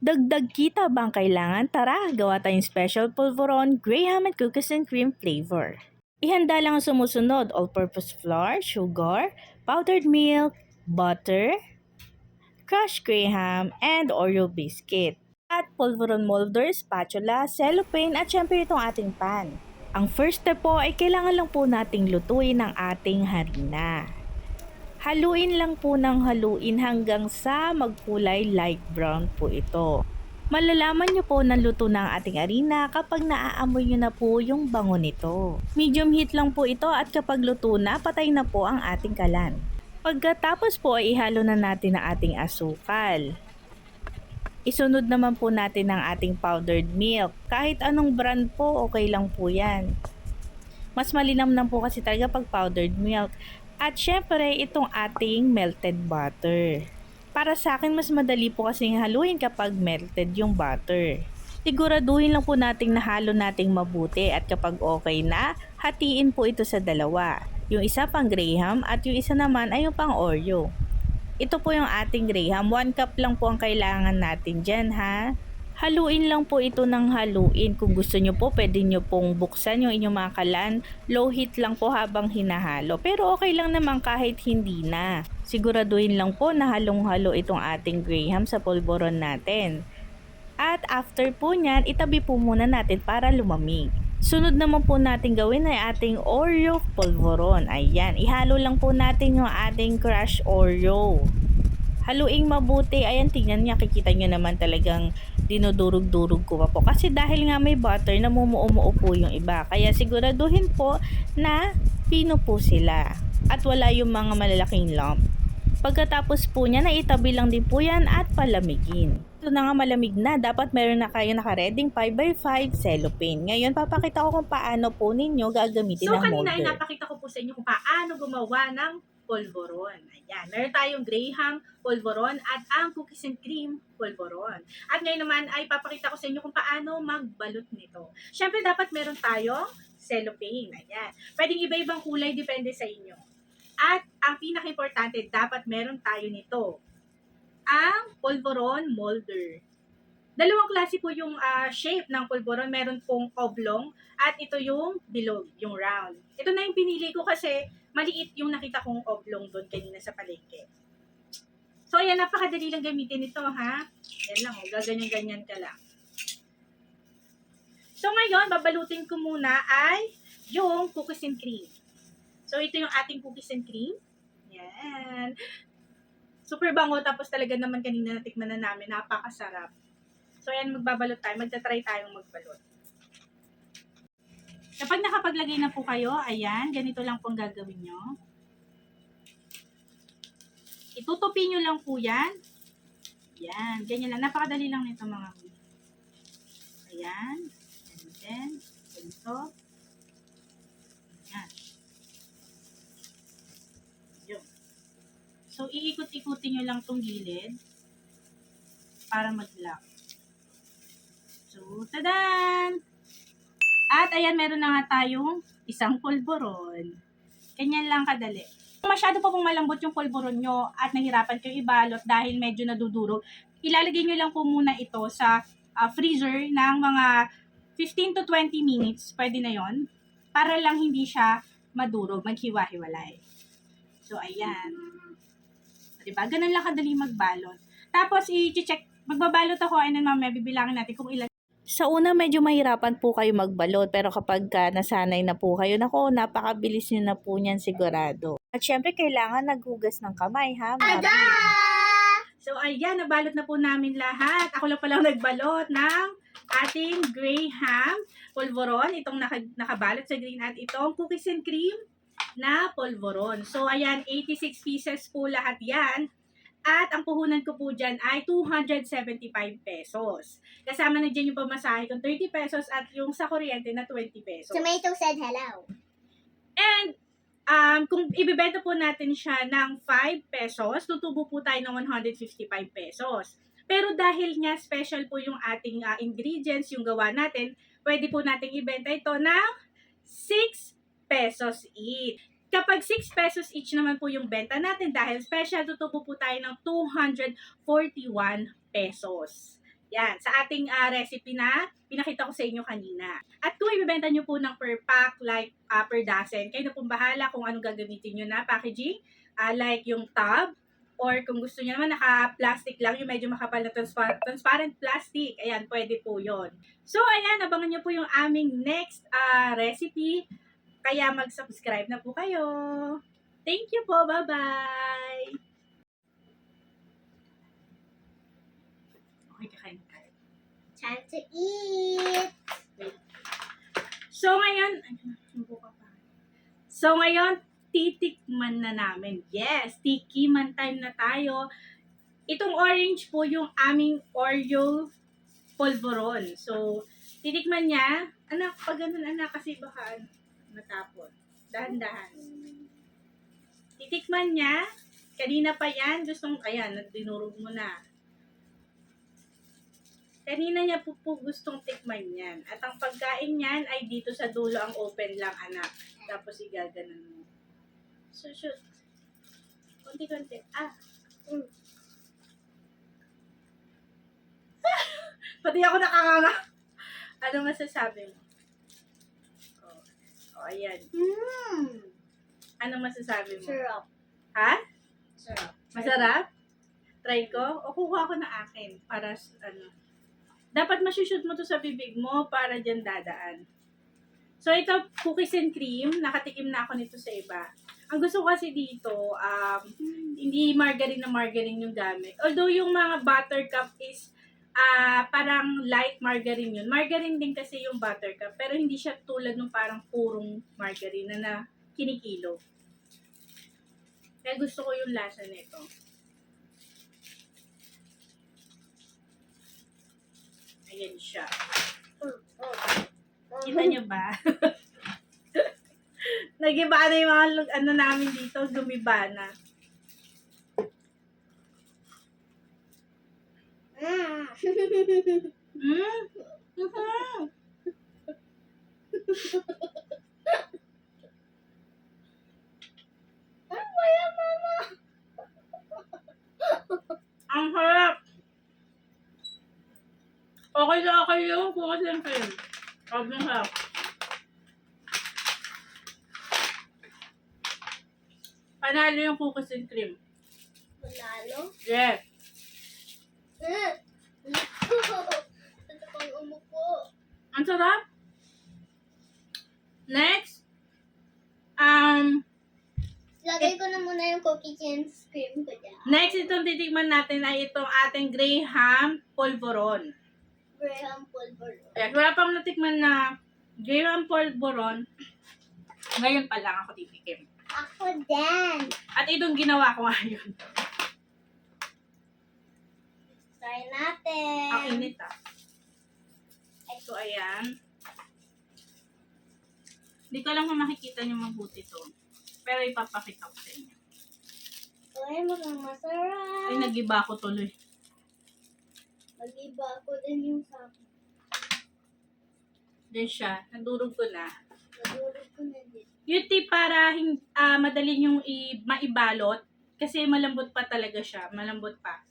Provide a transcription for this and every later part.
Dagdag kita bang kailangan? Tara, gawa tayong special polvoron, graham and cookies and cream flavor. Ihanda lang ang sumusunod: all-purpose flour, sugar, powdered milk, butter, crushed graham, and Oreo biscuit. At polvoron molder, spatula, cellophane at syempre itong ating pan. Ang first step po ay kailangan lang po nating lutuin ang ating harina. Haluin lang po ng haluin hanggang sa magkulay light brown po ito. Malalaman nyo po na luto na ang ating harina kapag naaamoy nyo na po yung bango nito. Medium heat lang po ito at kapag luto na, patay na po ang ating kalan. Pagkatapos po ay ihalo na natin ang ating asukal. Isunod naman po natin ang ating powdered milk. Kahit anong brand po, okay lang po yan. Mas malinamnam po kasi talaga pag powdered milk. At syempre, itong ating melted butter. Para sa akin, mas madali po kasing haluin kapag melted yung butter. Siguraduhin lang po nating nahalo nating mabuti at kapag okay na, hatiin po ito sa dalawa. Yung isa pang graham at yung isa naman ay yung pang Oreo. Ito po yung ating graham. 1 cup lang po ang kailangan natin dyan, ha. Haluin lang po ito ng haluin. Kung gusto nyo po, pwede nyo pong buksan yung inyong mga kalan. Low heat lang po habang hinahalo. Pero okay lang naman kahit hindi na. Siguraduhin lang po na halong-halo itong ating graham sa polvoron natin. At after po nyan, itabi po muna natin para lumamig. Sunod naman po natin gawin ay ating Oreo polvoron. Ayan, ihalo lang po natin yung ating crushed Oreo. Haluing mabuti. Ayan, tingnan niya, kikita nyo naman talagang dinudurog-durog ko pa po. Kasi dahil nga may butter, namumuo-muo po yung iba. Kaya siguraduhin po na pino po sila. At wala yung mga malalaking lump. Pagkatapos po niya, naitabi lang din po yan at palamigin. Ito na nga malamig na, dapat meron na kayo nakareding 5x5 cellophane. Ngayon, papakita ko kung paano po ninyo gagamitin ang molder. So, kanina ay napakita ko po sa inyo kung paano gumawa ng polvoron. Ayan, meron tayong graham polvoron at ang cookies and cream polvoron. At ngayon naman ay papakita ko sa inyo kung paano magbalot nito. Siyempre, dapat meron tayong cellophane. Ayan. Pwedeng iba-ibang kulay, depende sa inyo. At ang pinaka-importante, dapat meron tayo nito. Ang polvoron molder. Dalawang klase po yung shape ng polvoron. Meron pong oblong at ito yung bilog, yung round. Ito na yung pinili ko kasi maliit yung nakita kong oblong doon kanina sa palengke. So ayan, napakadali lang gamitin ito, ha. Yan lang, gaganyan-ganyan ka lang. So ngayon, babalutin ko muna ay yung cookies and cream. So ito yung ating cookies and cream. Yan. Super bango, tapos talaga naman kanina natikman na namin, napakasarap. So ayan, magbabalot tayo, magta-try tayong magbalot. Kapag nakapaglagay na po kayo, ayan, ganito lang pong gagawin nyo. Itutupi nyo lang po yan. Ayan, ganyan lang. Napakadali lang nito mga mga. Ayan. And then, ganito. Ayan. Yun. So, iikot-ikutin nyo lang tong gilid para mag-lock. So, tadan! At ayan, meron na nga tayong isang polvoron. Ganyan lang kadali. Kung masyado pa pong malambot yung polvoron nyo at nahirapan kayo ibalot dahil medyo nadudurog, ilalagay nyo lang po muna ito sa freezer ng mga 15 to 20 minutes. Pwede na yon para lang hindi siya madurog, maghiwa-hiwalay. So, ayan. Diba? Ganun lang kadali magbalot. Tapos, i-check. Magbabalot ako and then mamaya bibilangin natin kung ilan. Sa una, medyo mahirapan po kayo magbalot, pero kapag nasanay na po kayo, nako, napakabilis nyo na po niyan sigurado. At syempre, kailangan naghugas ng kamay, ha? So, ayan, nabalot na po namin lahat. Ako lang pala nagbalot ng ating graham polvoron. Itong nakabalot sa green at itong cookies and cream na polvoron. So, ayan, 86 pieces po lahat yan. At ang puhunan ko po dyan ay 275 pesos. Kasama na dyan yung pamasahe kong 30 pesos at yung sa kuryente na 20 pesos. Tomato said hello. And kung ibibenta po natin siya ng 5 pesos, tutubo po tayo ng 155 pesos. Pero dahil nga special po yung ating ingredients, yung gawa natin, pwede po natin ibenta ito ng 6 pesos each. Kapag 6 pesos each naman po yung benta natin dahil special, tutubo po tayo ng 241 pesos. Yan, sa ating recipe na pinakita ko sa inyo kanina. At kung ibebenta nyo po ng per pack, like per dozen, kayo na pong bahala kung anong gagamitin nyo na packaging, like yung tub, or kung gusto nyo naman naka-plastic lang, yung medyo makapal na transparent plastic, ayan, pwede po yon. So, ayan, abangan nyo po yung aming next recipe, kaya mag-subscribe na po kayo. Thank you po, bye-bye! Okay, kakain tayo. Time to eat. So ngayon, titikman na namin. Yes, tikiman time na tayo. Itong orange po yung aming Oreo polvoron. So, titikman niya. Anak, pag ganun anak, kasi baka matapon. Dahan-dahan. Titikman niya. Kanina pa yan. Ayan, dinurog mo na. Kanina niya po gustong tikman yan. At ang pagkain niyan ay dito sa dulo ang open lang, anak. Tapos igaganon mo. So, shoot. Konti-konti. Pati ako nakanganga. Ano masasabi mo? Ayan. Ano masasabi mo? Syrup. Ha? Syrup. Masarap? Try ko? O kuha ko na akin para dapat masushoot mo to sa bibig mo para dyan dadaan. So, ito, cookies and cream. Nakatikim na ako nito sa iba. Ang gusto ko kasi dito, hindi margarine na margarine yung gamit. Although, yung mga buttercup is parang light margarine yun. Margarine din kasi yung buttercup. Pero hindi siya tulad ng parang purong margarine na kinikilo. Kaya gusto ko yung lasa nito. Ayan siya. Kita niyo ba? Nagiba na yung mga namin dito. Gumiba na. Ang harap. Okay na okay yung bukas lang kayo. Sobrang harap. Panalo yung cookies and cream. Panalo? Yes. Ito pang umupo. Ang sarap. Next. Lagay ko na muna yung cookies and cream ko dyan. Next, itong titikman natin ay itong ating Graham polvoron. Graham polvoron. Yes, wala pang natikman na Graham polvoron. Ngayon pa lang ako titikim. Ako din. At itong ginawa ko ngayon. Try natin. Ang init So, ayan. Hindi ko lang kung makikita nyo mabuti to. Pero ipapakita ko sa inyo. Uy, mukhang masarap. Ay, nag-iba ako tuloy. Mag-iba ako din yung sa akin. Diyan siya. Nadurog ko na. Nadurog ko na din. Yung tip para madali yung maibalot. Kasi malambot pa talaga siya. Malambot pa.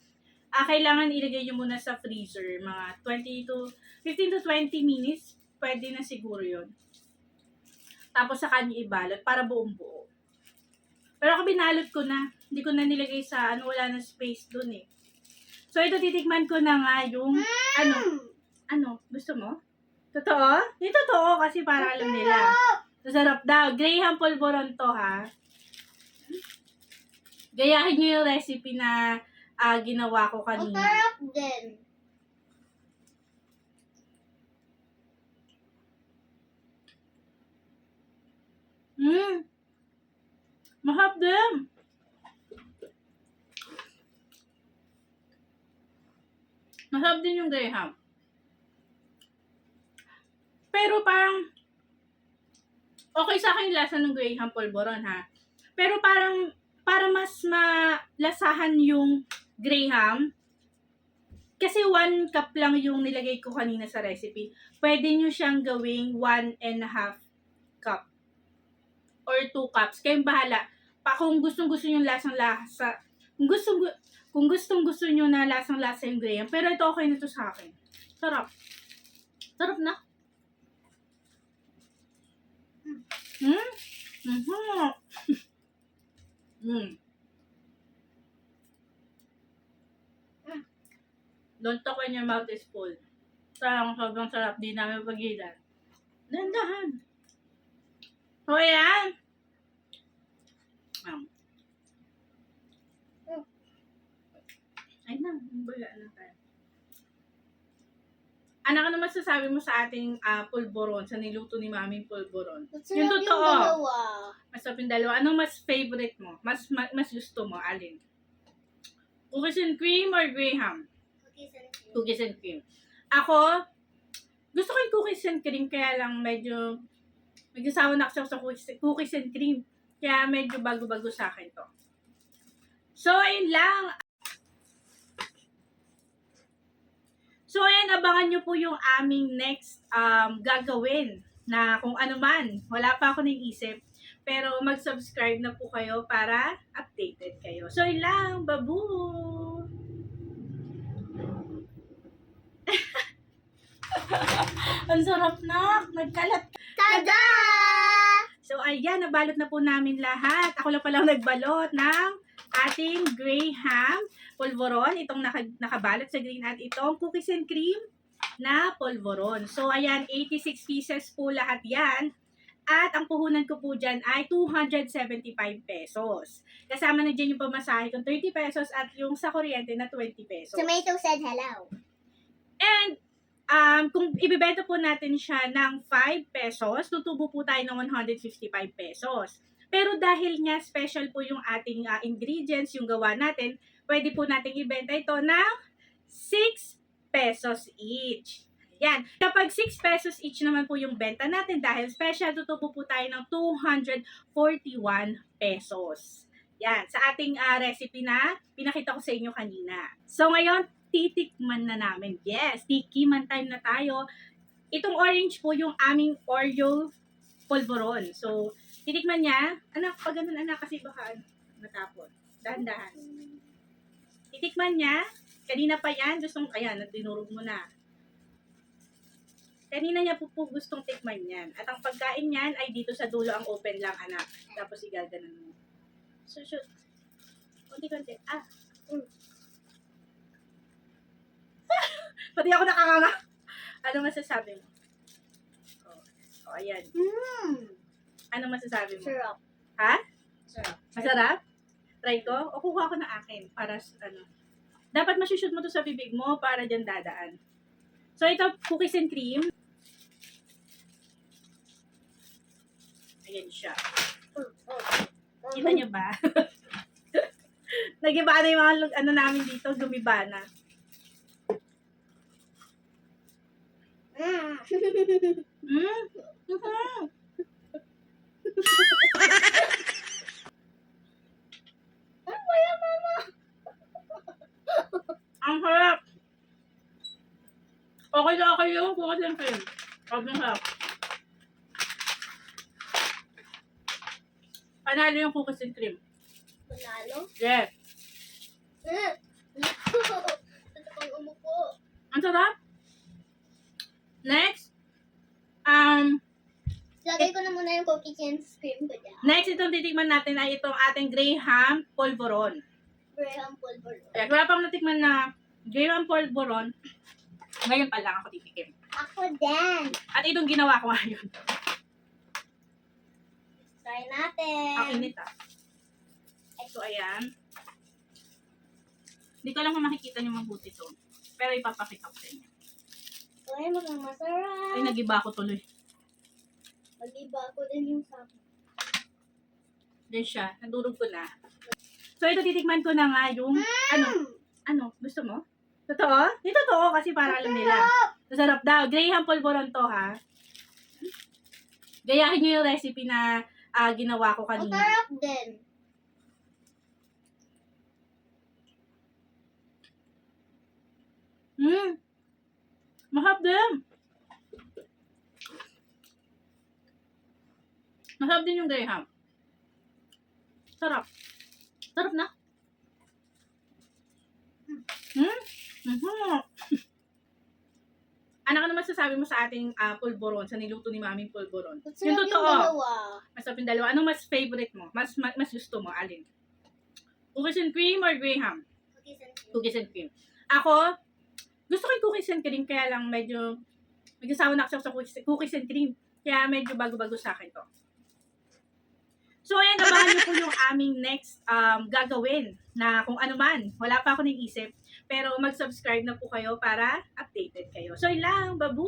Kailangan ilagay nyo muna sa freezer. Mga 15 to 20 minutes. Pwede na siguro yun. Tapos saka nyo ibalot para buong buo. Pero ako binalot ko na. Hindi ko na nilagay sa wala na space dun eh. So ito titikman ko na nga yung gusto mo? Totoo? Hindi totoo kasi para alam nila. Masarap daw. Graham polvoron to ha. Gayahin nyo yung recipe na ginawa ko kanina. Masarap din. Mahap din. Masarap din yung Graham. Pero parang okay sa akin yung lasa ng Graham polvoron ha. Pero parang para mas malasahan yung Graham, kasi 1 cup lang yung nilagay ko kanina sa recipe. Pwede nyo siyang gawing 1.5 cup or 2 cups. Kayong bahala. Kung gustong-gusto yung lasang-lasa, Kung gustong-gusto nyo na lasang-lasa yung graham, pero ito okay na to sa akin. Sarap. Sarap na. Hmm? Mm-hmm. Don't talk when your mouth is full. Sobrang sarap. Di namin pagilan. Dandahan. So, ayan. Ay na, baga na tayo. Ano masasabi mo sa ating pulboron, sa niluto ni Maming pulboron? Masarap Yung yung totoo. dalawa. Masarap yung dalawa. Anong mas favorite mo? Mas gusto mo? Alin? Cookies and cream or graham? Cookies and cream. Ako, gusto ko yung cookies and cream, kaya lang medyo sawa na ako sa cookies and cream. Kaya medyo bago-bago sa akin to. So, ayun lang. So, ayan, abangan nyo po yung aming next gagawin na kung ano man. Wala pa ako naisip. Pero mag-subscribe na po kayo para updated kayo. So, yun lang. Babu! Ang sarap na! Nagkalat. Tada! So, ayan, nabalot na po namin lahat. Ako lang palang nagbalot ng ating graham polvoron. Itong nakabalot sa green at itong cookies and cream na polvoron. So, ayan, 86 pieces po lahat yan. At ang puhunan ko po dyan ay 275 pesos. Kasama na dyan yung pamasahe kong 30 pesos at yung sa kuryente na 20 pesos. Tomato said hello. And kung ibibenta po natin siya ng 5 pesos, tutubo po tayo ng 155 pesos. Pero dahil nga special po yung ating ingredients, yung gawa natin, pwede po natin ibenta ito ng 6 pesos each. Yan. Kapag 6 pesos each naman po yung benta natin dahil special, tutubo po tayo ng 241 pesos. Yan. Sa ating recipe na pinakita ko sa inyo kanina. So ngayon, titikman na namin. Yes, tikiman time na tayo. Itong orange po yung aming Oreo polvoron. So, titikman niya. Anak, pag ganun anak kasi baka matapon. Dahan-dahan. Titikman niya. Kanina pa yan. Gustong, ayan, dinurog mo na. Kanina niya po gustong tikman yan. At ang pagkain niyan ay dito sa dulo ang open lang, anak. Tapos igaganon mo. So, shoot. Kunti-kunti. Pati ako nakakanga. Ano masasabi mo? Oh, ayan. Ano masasabi mo? Sarap. Ha? Sarap. Masarap? Try ko? O kuha ko na akin para ano. Dapat masushoot mo to sa bibig mo para dyan dadaan. So, ito, cookies and cream. Ayan siya. Kita niyo ba? Nagiba na yung mga ano namin dito, gumiba na. Ang harap. Okay na okay yung cookies and cream. Sobrang harap. Panalo yung cookies and cream. Panalo? Yes. Ito pang umupo. Ang sarap. Next. Lagay ko na muna yung cookies and cream ko dyan. Next, itong titikman natin ay itong ating graham polvoron. Graham polvoron. Kaya wala pang natikman na graham polvoron. Ngayon pa lang ako titikim. Ako din. At itong ginawa ko ngayon. Try natin. Ang init So, ayan. Hindi ko lang kung makikita nyo mabuti to. Pero ipapakita ko sa inyo. Uy, mukhang masarap. Ay, nagiba ko tuloy. Mag-iba ako din yung sa akin. Then siya, nadurog ko na. So, ito titikman ko na nga yung, ano, gusto mo? Totoo? Hindi totoo kasi para alam nila. Masarap daw. Graham polvoron to, ha? Gayahin nyo yung recipe na ginawa ko Ang kanina. sarap din. Masarap din. Masarap din yung graham. Sarap. Sarap na. Mhm. Ano ka naman sasabi mo sa ating pulboron, sa niluto ni Maming pulboron? Masarap Yung yung totoo. dalawa. Masarap yung dalawa. Anong mas favorite mo? Mas gusto mo? Alin? Cookies and cream or Graham? Cookies and cream. Cookies and cream. Ako, gusto ko yung cookies and cream, kaya lang medyo nagsasawa na ako sa cookies and cream. Kaya medyo bago-bago sa akin to. So, ayan, abangan niyo po yung aming next gagawin na kung ano man. Wala pa ako naisip. Pero mag-subscribe na po kayo para updated kayo. So, yun lang. Babu!